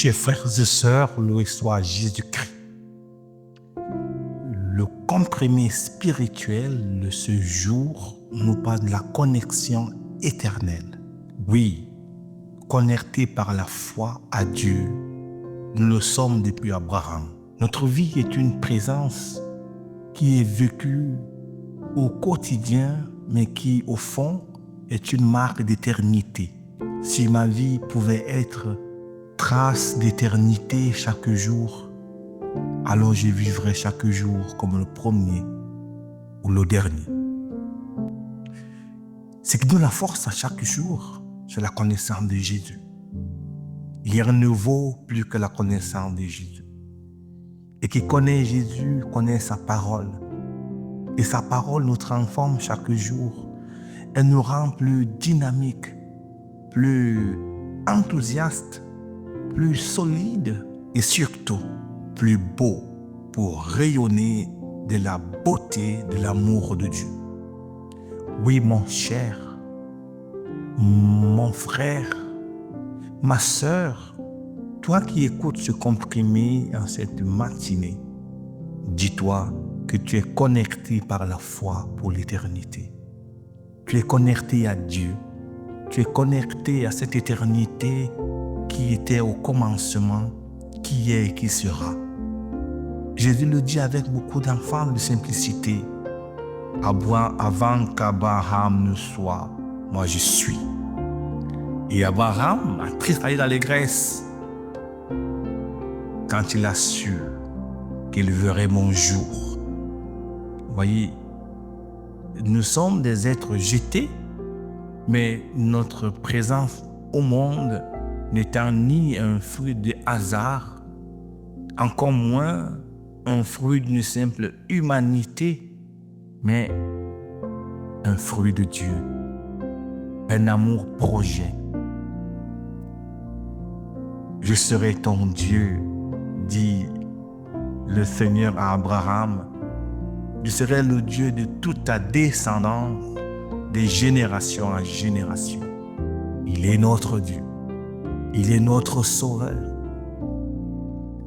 Chers frères et sœurs, loué soit Jésus-Christ. Le comprimé spirituel de ce jour nous parle de la connexion éternelle. Oui, connectés par la foi à Dieu, nous le sommes depuis Abraham. Notre vie est une présence qui est vécue au quotidien, mais qui, au fond, est une marque d'éternité. Si ma vie pouvait être trace d'éternité chaque jour, alors je vivrais chaque jour comme le premier ou le dernier. Ce qui donne la force à chaque jour, c'est la connaissance de Jésus. Rien ne vaut plus que la connaissance de Jésus. Et qui connaît Jésus connaît sa parole. Et sa parole nous transforme chaque jour. Elle nous rend plus dynamiques, plus enthousiastes, plus solides et surtout plus beaux pour rayonner de la beauté de l'amour de Dieu. Oui, mon cher, mon frère, ma sœur, toi qui écoutes ce comprimé en cette matinée, dis-toi que tu es connecté par la foi pour l'éternité. Tu es connecté à Dieu. Tu es connecté à cette éternité qui était au commencement, qui est et qui sera. Jésus le dit avec beaucoup d'enfants de simplicité. Avant qu'Abraham ne soit, moi je suis. Et Abraham a tressaillé d'allégresse quand il a su qu'il verrait mon jour. Vous voyez, nous sommes des êtres jetés, mais notre présence au monde n'étant ni un fruit de hasard, encore moins un fruit d'une simple humanité, mais un fruit de Dieu, un amour projet. Je serai ton Dieu, dit le Seigneur à Abraham. Je serai le Dieu de toute ta descendance, de génération en génération. Il est notre Dieu. Il est notre Sauveur.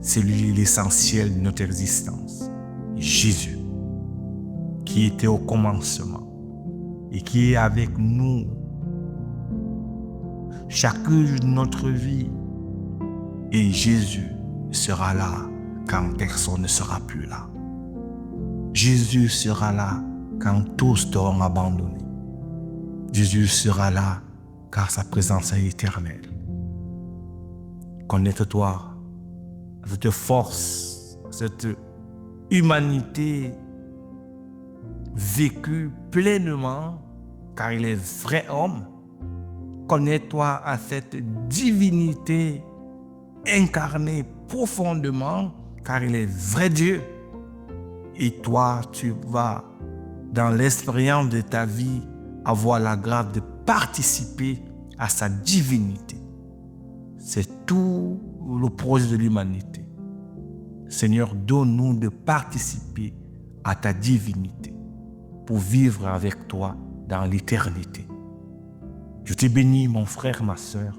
C'est lui l'essentiel de notre existence. Jésus, qui était au commencement et qui est avec nous chaque jour de notre vie. Et Jésus sera là quand personne ne sera plus là. Jésus sera là quand tous t'auront abandonné. Jésus sera là car sa présence est éternelle. Connecte-toi à cette force, cette humanité vécue pleinement car il est vrai homme. Connecte-toi à cette divinité incarnée profondément car il est vrai Dieu. Et toi, tu vas, dans l'expérience de ta vie, avoir la grâce de participer à sa divinité. C'est tout le projet de l'humanité. Seigneur, donne-nous de participer à ta divinité pour vivre avec toi dans l'éternité. Je te bénis, mon frère, ma sœur,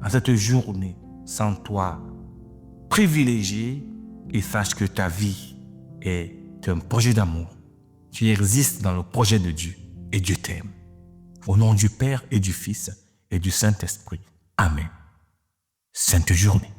en cette journée sans toi privilégiée, et sache que ta vie est un projet d'amour. Tu existes dans le projet de Dieu et Dieu t'aime. Au nom du Père et du Fils et du Saint-Esprit. Amen. Sainte journée.